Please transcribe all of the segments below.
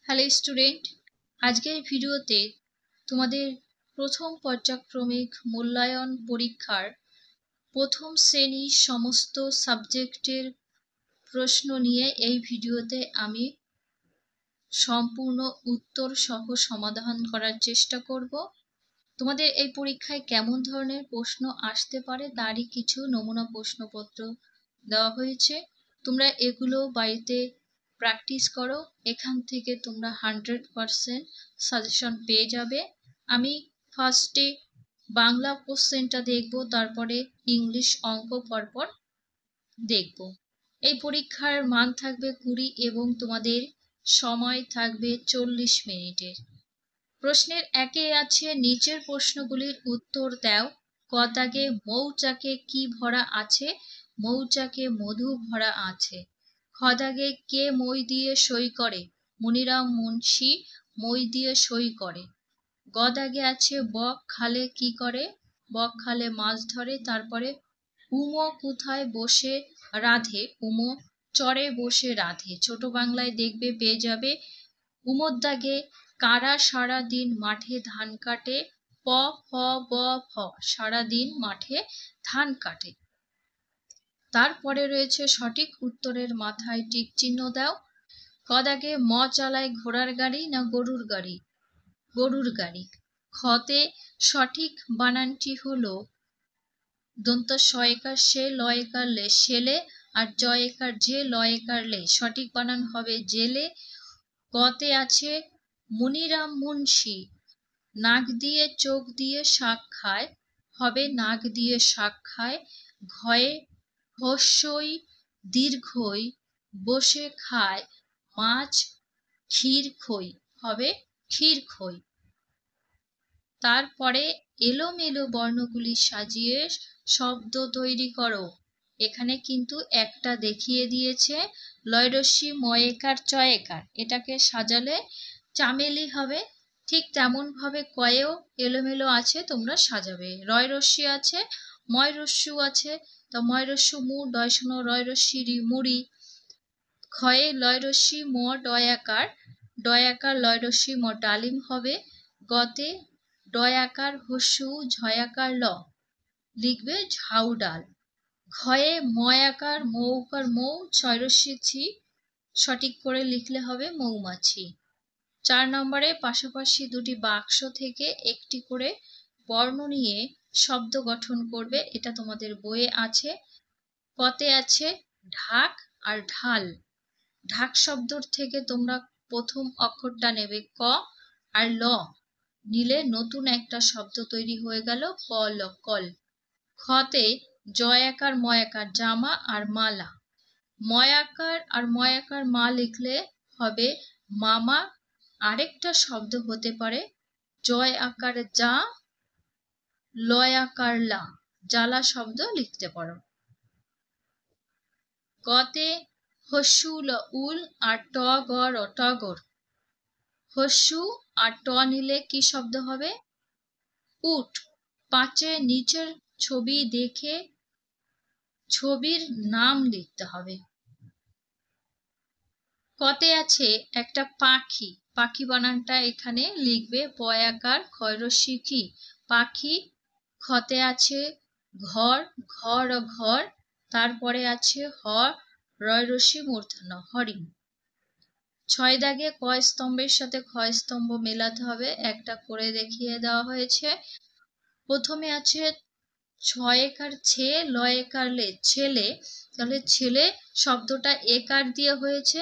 Hello student, আজকের ভিডিওতে তোমাদের প্রথম পর্যায়ক্রমিক মূল্যায়ন পরীক্ষার প্রথম শ্রেণীর সমস্ত সাবজেক্টের প্রশ্ন নিয়ে এই ভিডিওতে আমি সম্পূর্ণ উত্তর সহ সমাধান করার চেষ্টা করব। তোমাদের এই পরীক্ষায় কেমন ধরনের প্রশ্ন আসতে পারে তারই কিছু নমুনা প্রশ্নপত্র দেওয়া হয়েছে। তোমরা এগুলো বাড়িতে প্র্যাকটিস করো, এখান থেকে তোমরা 100% সাজেশন পেয়ে যাবে। আমি ফার্স্টে বাংলা কোশ্চেনটা দেখব, তারপরে ইংলিশ অঙ্ক পরপর দেখব। এই পরীক্ষার মান থাকবে 20 এবং তোমাদের সময় থাকবে 40 মিনিটের। প্রশ্নের একে আছে, নিচের প্রশ্নগুলির উত্তর দাও। ক দাগে মৌচাকে কি ভরা আছে? মৌচাকে মধু ভরা আছে। খ দাগে কে মই দিয়ে সই করে? মনিরাম মুন্সি মই দিয়ে সই করে। গ দাগে আছে বক খালে কি করে? বক খালে মাছ ধরে। তারপরে উমো কোথায় বসে রাধে? উমো চরে বসে রাধে। ছোট বাংলায় দেখবে পেয়ে যাবে। উমোর দাগে কারা সারা দিন মাঠে ধান কাটে? প ফ ব ফ সারা দিন মাঠে ধান কাটে। তারপরে রয়েছে সঠিক উত্তরের মাথায় টিক চিহ্ন দাও। ক দাগে ম চালায় ঘোড়ার গাড়ি না গরুর গাড়ি? গরুর গাড়ি। খতে সঠিক বানানটি হলো দন্ত সয়কার সে লয়কার লে শেলে, আর জয়কার যে লয়কার লে, সঠিক বানান হবে জেলে। কতে আছে মনিরাম মুন্সি নাক দিয়ে চোখ দিয়ে শাক খায়, হবে নাক দিয়ে শাক খায়। ঘয়ে হস্যই দীর্ঘই বসে খায় মাছ ক্ষীর খই, হবে ক্ষীর খই। তারপরে এলোমেলো বর্ণগুলি সাজিয়ে শব্দ তৈরি করো। এখানে কিন্তু একটা দেখিয়ে দিয়েছে লয়রস্যি ময়েকার চয়েকার, এটাকে সাজালে চামেলি হবে। ঠিক তেমন ভাবে কয়েও এলোমেলো আছে, তোমরা সাজাবে। রয় রস্যি আছে, ময় রস্যু আছে, তো ময় রস্যু মু ডয়শন রয় রস্যি রি মুড়ি। ক্ষয়ে লয় রস্যি ম ডয়াকার, ডয়াকার লয় রস্যি ম ডালিম হবে। গতে ডয়াকার হস্যু ঝয়াকার ল, লিখবে ঝাউ ডাল। ঘয়ে ময়াকার মৌকার মৌ ছয় রস্যি ছি, সঠিক করে লিখলে হবে মৌমাছি। 4 নম্বরে পাশাপাশি দুটি বাক্স থেকে একটি করে বর্ণ নিয়ে শব্দ গঠন করবে, এটা তোমাদের বইয়ে আছে। কতে আছে ঢাক আর ঢাল। ঢাক শব্দর থেকে তোমরা প্রথম অক্ষরটা নেবে ক, আর ল নিলে নতুন একটা শব্দ তৈরি হয়ে গেল কল কল। খতে জয়াকার ময়াকার জামা আর মালা। ময়াকার আর ময়াকার মা লিখলে হবে মামা। আরেকটা শব্দ হতে পারে জয় আকার যা, লয় আকার লা, জ্বালা শব্দ লিখতে পারো। কতে হস্যু ল উল আর ট গর টগর। হস্যু আর ট নিলে কি শব্দ হবে? উট। 5 নিচের ছবি দেখে ছবির নাম লিখতে হবে। কতে আছে একটা পাখি, পাখি বানানটা এখানে লিখবে পয়াকার ক্ষয়রস্যি কি, পাখি। খতে আছে ঘর, ঘর ঘর, তারপরে আছে হর রয় রস্যি মূর্ধন্য হরিণ। 6 দাগে ক স্তম্ভের সাথে খ স্তম্ভ মেলাতে হবে, একটা করে দেখিয়ে দেওয়া হয়েছে। প্রথমে আছে ছয়েকার ছে লয়েকার লে ছেলে, তাহলে ছেলে শব্দটা একার দিয়ে হয়েছে।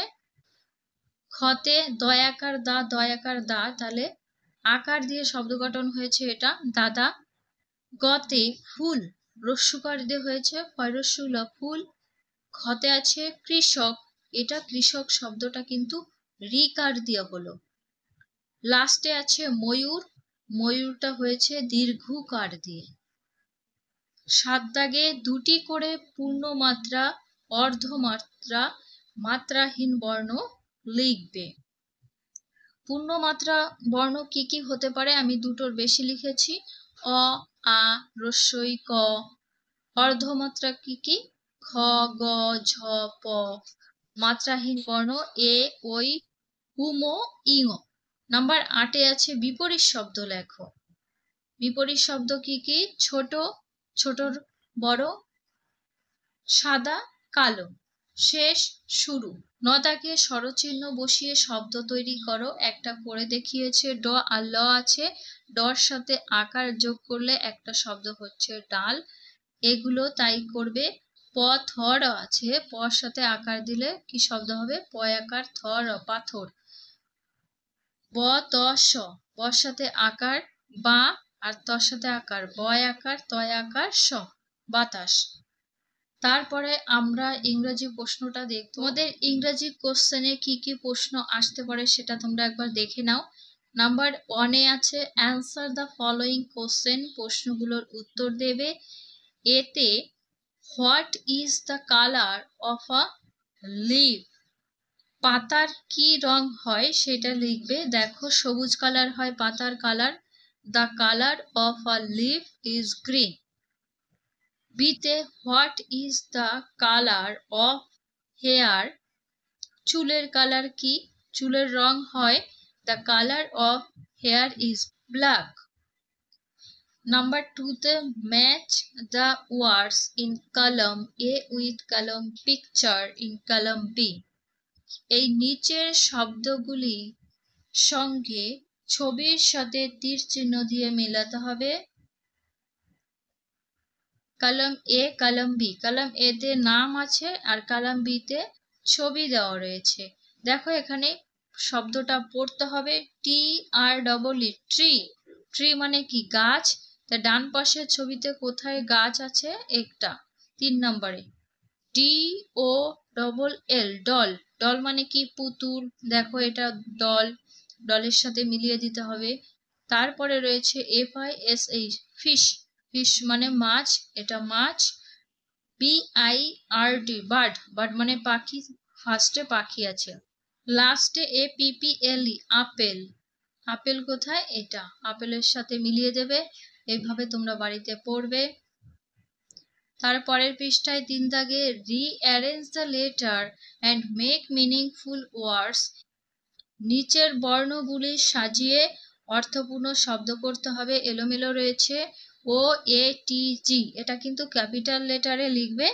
খতে দয়াকার দা দয়াকার দা, তাহলে আকার দিয়ে শব্দ গঠন হয়েছে, এটা দাদা। গতে ফুল রস্যুকার দিয়ে হয়েছে ফয়রস্যুল ফুল। খতে আছে কৃষক, এটা কৃষক শব্দটা কিন্তু রিকার দিয়ে হলো। লাস্টে আছে ময়ূর, ময়ূরটা হয়েছে দীর্ঘকার দিয়ে। 7 দাগে দুটি করে পূর্ণমাত্রা অর্ধমাত্রা মাত্রাহীন বর্ণ লিখবে। পূর্ণমাত্রা বর্ণ কি কি হতে পারে? আমি দুটোর বেশি লিখেছি, অ আ রস্যই ক। অর্ধমাত্রা কি কি? খ গ ঝ প। মাত্রাহীন বর্ণ এ ওই উমো ইঙো। নাম্বার 8 আছে বিপরীত শব্দ লেখো। বিপরীত শব্দ কি কি? ছোট, ছোটর বড়, সাদা, কালো, শেষ, শুরু। 9 দাগে স্বরচিহ্ন বসিয়ে শব্দ তৈরি করো। একটা করে দেখিয়েছে, ড আর ল আছে, ডর সাথে আকার যোগ করলে একটা শব্দ হচ্ছে ডাল। এগুলো তাই করবে। প থ র আছে, পর সাথে আকার দিলে কি শব্দ হবে? পয়াকার থ র, পাথর। ব ত স, বর সাথে আকার বা, আর তর সাথে আকার বয় আকার, তয় আকার স, বাতাস। তারপরে আমরা ইংরেজি প্রশ্নটা দেখব। তোমাদের ইংরেজি কোশ্চেনে কি কি প্রশ্ন আসতে পারে সেটা তোমরা একবার দেখে নাও। নাম্বার 1 এ আছে অ্যান্সার দ্য ফলোয়িং কোশ্চেন, প্রশ্নগুলোর উত্তর দেবে। এতে what is the colour of a leaf, পাতার কি রং হয় সেটা লিখবে। দেখো সবুজ কালার হয় পাতার colour. The colour of a leaf is green. বিতে what is the colour of hair, চুলের কালার কি? চুলের রং হয় the colour of hair is black. Number 2 তে match the words in column A with column picture in column B. এই নিচের শব্দগুলি সঙ্গে ছবির সাথে তীর চিহ্ন দিয়ে মেলাতে হবে। Column A, column B. Column A তে নাম আছে আর কলাম বি তে ছবি দেওয়া রয়েছে। দেখো এখানে শব্দটা পড়তে হবে টি আর ডবল ই, ট্রি। ট্রি মানে কি? গাছ। তা ডান পাশের ছবিতে কোথায় গাছ আছে? একটা 3 নম্বরে। ডি ও ডবল এল, ডল। ডল মানে কি? পুতুল। দেখো এটা ডল, ডলের সাথে মিলিয়ে দিতে হবে। তারপরে রয়েছে F I S H, fish. Fish মানে মাছ, এটা মাছ। B I R D, bird. Bird মানে পাখি, ফার্স্টে পাখি আছে। লাস্টে A P P L E, apple. Apple কোথায়? এটা, আপেলের সাথে মিলিয়ে দেবে। এইভাবে তোমরা বাড়িতে পড়বে। তারপরের পৃষ্ঠায় 3 দাগে rearrange the letter and make meaningful ওয়ার্ডস। নিচের বর্ণগুলি সাজিয়ে অর্থপূর্ণ শব্দ করতে হবে। এলোমেলো রয়েছে। ও এ টি জি, এটা কিন্তু ক্যাপিটাল লেটারে লিখবে।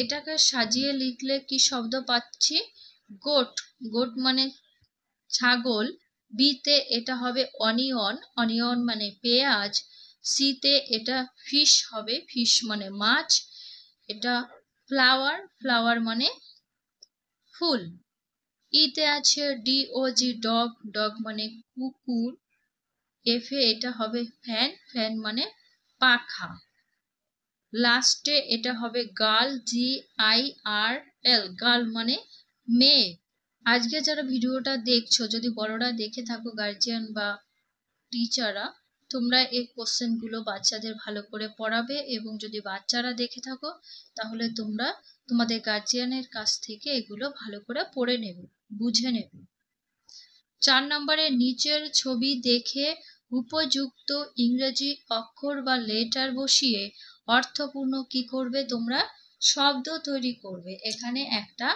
এটাকে সাজিয়ে লিখলে কি শব্দ পাচ্ছি? গোট। গোট মানে ছাগল। বিতে এটা হবে অনিয়ন। অনিয়ন মানে পেঁয়াজ। সিতে এটা ফিশ হবে। ফিশ মানে মাছ। এটা ফ্লাওয়ার। ফ্লাওয়ার মানে ফুল। ইতে আছে ডি ও জি, ডগ। ডগ মানে কুকুর। এফে এটা হবে ফ্যান। ফ্যান মানে পাখা। লাস্টে এটা হবে girl, G I R L, girl মানে মেয়ে। আজকে যারা ভিডিওটা দেখছো, যদি বড়রা দেখে থাকো, গার্জিয়ান বা টিচাররা, তোমরা এই কোশ্চেনগুলো বাচ্চাদের ভালো করে পড়াবে। এবং যদি বাচ্চারা দেখে থাকো তাহলে তোমরা তোমাদের গার্জিয়ানের কাছ থেকে এগুলো ভালো করে পড়ে নেবে, বুঝে নেবে। 4 নম্বরে নিচের ছবি দেখে উপযুক্ত ইংরেজি অক্ষর বা লেটার বসিয়ে অর্থপূর্ণ কি করবে তোমরা? শব্দ তৈরি করবে। এখানে একটা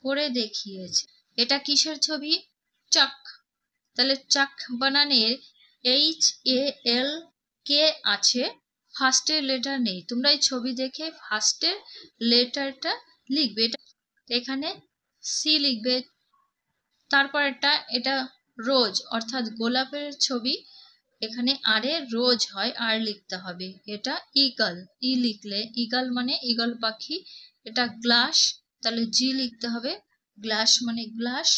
করে দেখিয়েছে। এটা কিসের ছবি? চাক। তাহলে চাক বানানের এইচ এ এল কে আছে, ফার্স্টের লেটার নেই। তোমরা এই ছবি দেখে ফার্স্টের লেটারটা লিখবে। এটা এখানে সি লিখবে। তারপরেরটা এটা রোজ, অর্থাৎ গোলাপের ছবি। এখানে আরে রোজ হয়, আর লিখতে হবে। এটা ইগল, ই লিখলে ইগল মানে ইগল পাখি। এটা গ্লাস, তাহলে জি লিখতে হবে। গ্লাস মানে গ্লাস।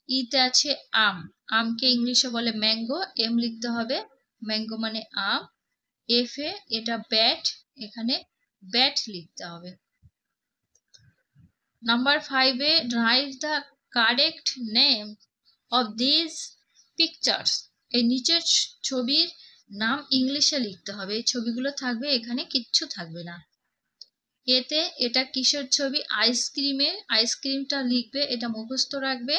ইতে আছে আম। আমকে ইংলিশে বলে ম্যাঙ্গো। এম লিখতে হবে। ম্যাঙ্গো মানে আম। এফে এটা ব্যাট, এখানে ব্যাট লিখতে হবে। Number 5 A write the correct name of this pictures. এই নিচের ছবির নাম ইংলিশে লিখতে হবে। এই ছবিগুলো থাকবে, এখানে কিচ্ছু থাকবে না। এতে এটা কিসের ছবি? আইসক্রিমের। আইসক্রিমটা লিখবে, এটা মুখস্থ রাখবে।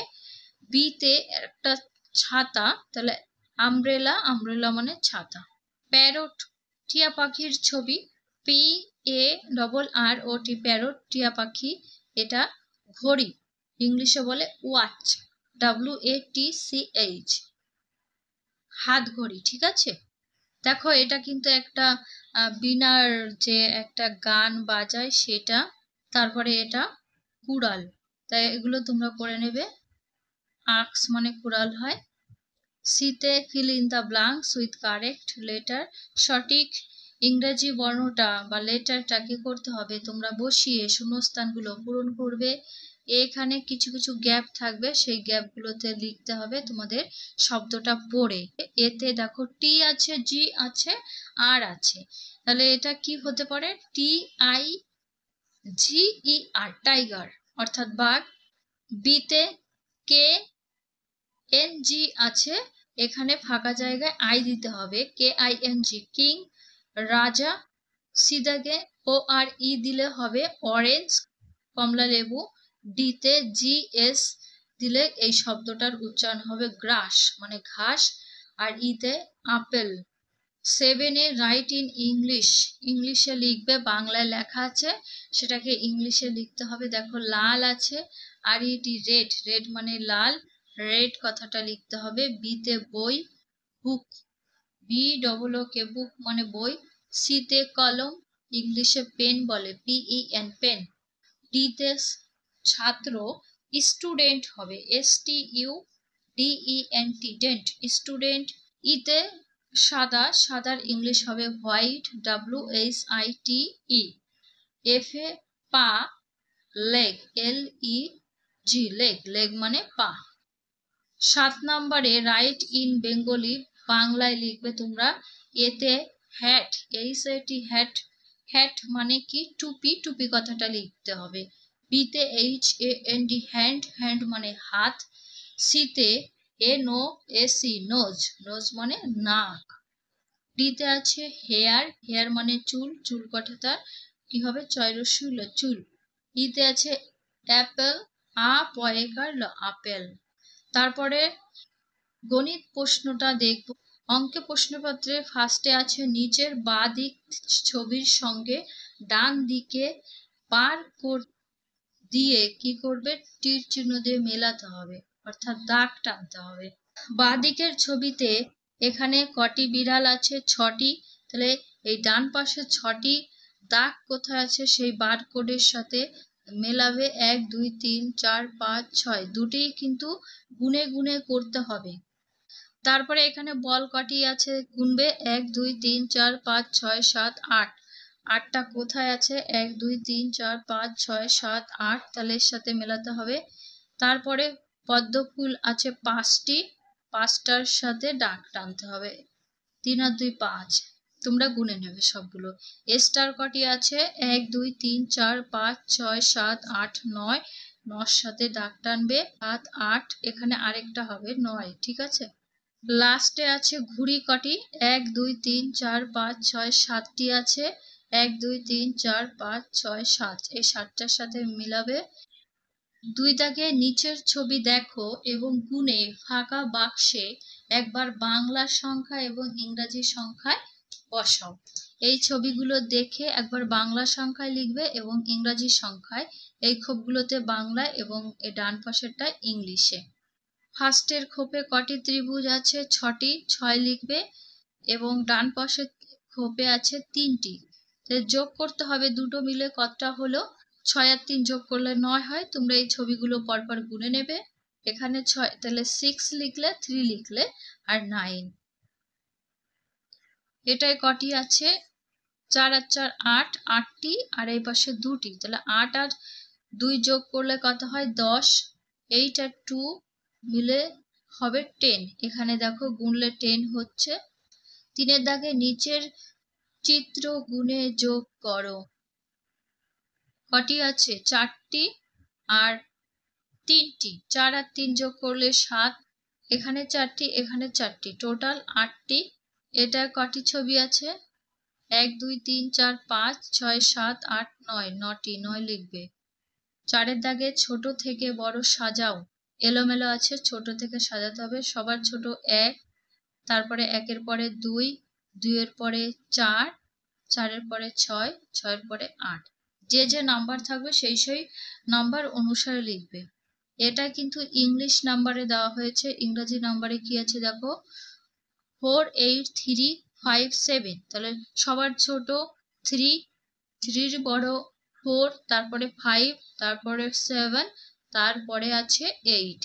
বিতে একটা ছাতা, তাহলে আমব্রেলা। আমব্রেলা মানে ছাতা। প্যারট, টিয়া পাখির ছবি। P A double R O T, parrot টিয়া পাখি। এটা ঘড়ি, ইংলিশে বলে ওয়াচ। WATCH, হাত ঘড়ি। ঠিক আছে, দেখো এটা কিন্তু একটা বিনার যে একটা গান বাজায় সেটা, তারপরে এটা কুড়াল, তাই এগুলো তোমরা পড়ে নেবে। আক্স মানে কুড়াল হয়। সিতে fill in the blanks with correct letter, সঠিক ইংরেজি বর্ণটা বা লেটারটা কি করতে হবে, তোমরা বসিয়ে শূন্যস্থানগুলো পূরণ করবে। এখানে কিছু কিছু গ্যাপ থাকবে, সেই গ্যাপগুলোতে লিখতে হবে তোমাদের শব্দটা পড়ে। এতে দেখো টি আছে, জি আছে, আর আছে, তাহলে এটা কি হতে পারে, TIGER, টাইগার অর্থাৎ বাঘ। বিতে KNG আছে, এখানে ফাঁকা জায়গায় আই দিতে হবে, KING, কিং, রাজা। সিদাগে ORE দিলে হবে অরেঞ্জ, কমলা লেবু। ডিতে GS দিলে এই শব্দটার উচ্চারণ হবে গ্রাস মানে ঘাস, আর ইতে আপেল। 7 রাইট ইন ইংলিশ, ইংলিশে লিখবে, বাংলায় লেখা আছে সেটাকে ইংলিশে লিখতে হবে। দেখো লাল আছে, আর ইটি রেড, রেড মানে লাল, রেড কথাটা লিখতে হবে। বিতে বই, বুক, BOOK, বুক মানে বই। সিতে কলম, ইংলিশে পেন বলে, PEN, পেন। ডিতে ছাত্র, স্টুডেন্ট হবে, STUDENT, ডেন্ট, স্টুডেন্ট। ইতে সাদা, সাদার ইংলিশ হবে হোয়াইট, WHITE। এফে পা, লেগ, LEG, লেগ, লেগ মানে পা। 7 নম্বরে রাইট ইন বেঙ্গলি, বাংলায় লিখবে তোমরা। এতে হ্যাট, HAT, হ্যাট, হ্যাট মানে কি টুপি, টুপি কথাটা লিখতে হবে। বিতে HAND, হ্যান্ড, হ্যান্ড মানে হাত। সিতে NOSE, নোজ, নোজ মানে নাক। ডিতে আছে হেয়ার, হেয়ার মানে চুল, চুল কথাটা কি হবে, চয়রস্যুল, চুল। ইতে আছে অ্যাপেল, APL, আপেল। তারপরে গণিত প্রশ্নটা দেখব। অঙ্কে প্রশ্নপত্রে ফার্স্টে আছে নিচের বাঁ দিক ছবির সঙ্গে ডান দিকে পার দিয়ে কি করবে, তীর চিহ্ন দিয়ে মেলাতে হবে, অর্থাৎ দাগ টানতে হবে। বাঁ দিকের ছবিতে এখানে কটি বিড়াল আছে, 6টি, তাহলে এই ডান পাশে 6টি দাগ কোথায় আছে সেই বারকোডের সাথে মেলাবে। 1 2 3 4 5 6, দুটিই কিন্তু গুনে গুনে করতে হবে। তারপরে এখানে বল কটি আছে গুনবে, 1 2 3 4 5 6 7 8, 8টা কোথায় আছে, 1 2 3 4 5 6 7 8, তাহলে এর সাথে মেলাতে হবে। তারপরে পদ্ম ফুল আছে 5টি, 5টার সাথে দাগ টানতে হবে, 3 আর 2 5, তোমরা গুনে নেবে সবগুলো। স্টার কটি আছে, 1 2 3 4 5 6 7 8 9, 9 সাথে দাগ টানবে, 7 8, এখানে আরেকটা হবে 9, ঠিক আছে। লাস্টে আছে ঘুড়ি কটি, 1 2 3 4 5 6 7টি আছে, 1 2 3 4 5 6 7, এই 7টার সাথে মিলাবে। 2 দাগে নিচের ছবি দেখো এবং গুনে ফাঁকা বাক্সে একবার বাংলা সংখ্যা এবং ইংরাজি সংখ্যায় বসাও। এই ছবিগুলো দেখে একবার বাংলা সংখ্যায় লিখবে এবং ইংরাজি সংখ্যায়, এই খোপগুলোতে বাংলায় এবং এই ডান পাশেরটা ইংলিশে। ফার্স্টের খোপে কটি ত্রিভুজ আছে, 6টি, 6 লিখবে, এবং ডান পাশের খোপে আছে 3টি, যোগ করতে হবে, দুটো মিলে কতটা হলো, 6 আর 3 যোগ করলে 9 হয়। তোমরা এই ছবিগুলো পরপর গুনে নেবে। এখানে 6, তাহলে 6 লিখলে, 3 লিখলে, আর 9। এটাই কটি আছে, 4 আর 4 8, 8টি, আর এই পাশে 2টি, তাহলে 8 আর 2 যোগ করলে কত হয়, 10। 8 আর 2 মিলে হবে 10, এখানে দেখো গুনলে 10 হচ্ছে। 3 দাগে নিচের চিত্র গুনে যোগ করো, কটি আছে, 4টি আর 3টি, 4 আর 3 যোগ করলে 7, এখানে 4টি, এখানে 4টি, টোটাল 8টি। এটা কটি ছবি আছে, 1 2 3 4 5 6 7 8 9, 9টি, 9 লিখবে। 4 দাগে ছোট থেকে বড় সাজাও, এলোমেলো আছে, ছোট থেকে সাজাতে হবে। সবার ছোট 1, তারপরে 1-এর পরে 2, 2-এর পরে 4, 4-এর পরে 6, 6-এর পরে 8, যে যে নাম্বার থাকবে সেই সেই নাম্বার অনুসারে লিখবে। এটা কিন্তু ইংলিশ নাম্বারে দেওয়া হয়েছে, ইংরেজি নাম্বারে কি আছে দেখো 48357। তাহলে সবার ছোট 3, 3 বড় 4, তারপরে 5, তারপরে 7, তারপরে আছে 8।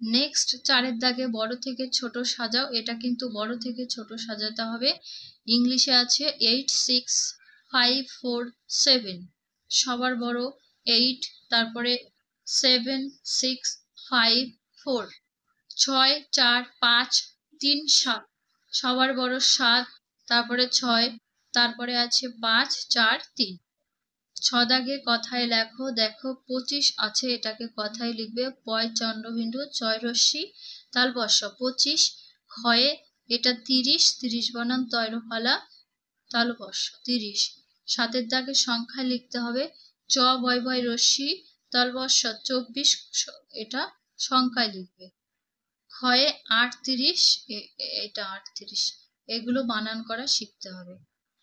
নেক্সট 4-এর দাগে বড় থেকে ছোট সাজাও, এটা কিন্তু বড় থেকে ছোট সাজাতে হবে। ইংলিশে আছে 86547, সবার বড় 8, তারপরে 7654, 6, 4, 5, 3, 7, সবার বড় 7, তারপরে 6, তারপরে আছে 5, 4, 3। 6 দাগে কথায় লেখো, দেখো 25 আছে, এটাকে কথায় লিখবে পয় চন্দ্রবিন্দু চয় রশ্মি তালবস্য 25। ক্ষয়ে এটা 30, 30 বানান তয়রফলা তালবস্য 30। 7-এর দাগে সংখ্যা লিখতে হবে চ বয় বয় রশ্মি তালবস্য 24, এটা সংখ্যায় লিখবে। ক্ষয়ে 38, এটা 38, এগুলো বানান করা শিখতে হবে।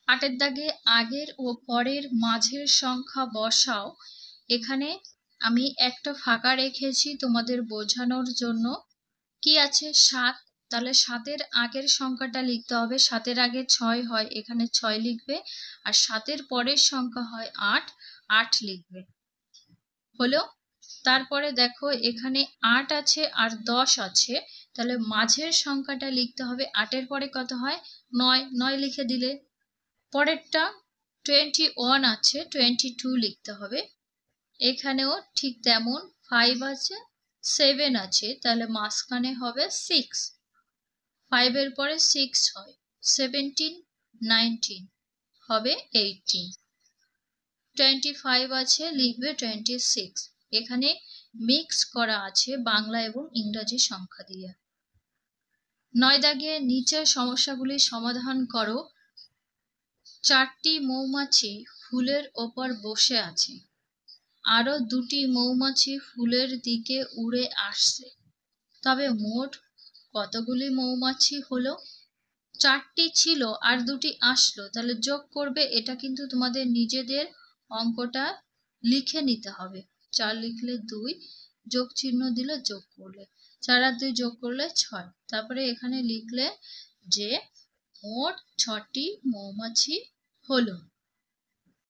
8-এর দাগে আগের ও পরের মাঝের সংখ্যা বসাও। এখানে আমি একটা ফাঁকা রেখেছি তোমাদের বোঝানোর জন্য। কি আছে 7, তাহলে 7-এর আগের সংখ্যাটা লিখতে হবে। 7-এর আগে 6 হয়, এখানে 6 লিখবে। আর 7-এর পরের সংখ্যা হয় 8, 8 লিখবে। হলো? তারপরে দেখো এখানে 8 আছে আর 10 আছে, তাহলে মাঝের সংখ্যাটা লিখতে হবে। 8-এর পরে কত হয় 9, 9 লিখে দিলে। পরেরটা 21 আছে, 22 লিখতে হবে। এখানেও ঠিক তেমন 5 আছে, 7 আছে, তাহলে মাঝখানে হবে 6। 5-এর পরে 6 হয়, 17, 19 হবে 18। 25 আছে, লিখবে 26। এখানে মিক্স করা আছে বাংলা এবং ইংরাজি সংখ্যা দিয়ে। 9 দাগে নিচের সমস্যাগুলি সমাধান করো। 4টি মৌমাছি ফুলের ওপর বসে আছে, আরো 2টি মৌমাছি ফুলের দিকে উড়ে আসছে, তবে মোট কতগুলি মৌমাছি হলো? 4টি ছিল আর 2টি আসলো, তাহলে যোগ করবে। এটা কিন্তু তোমাদের নিজেদের অঙ্কটা লিখে নিতে হবে। 4 লিখলে 2, যোগ চিহ্ন দিলে যোগ করলে 4 আর 2 যোগ করলে 6। তারপরে এখানে লিখলে যে মোট 6টি মৌমাছি হলো।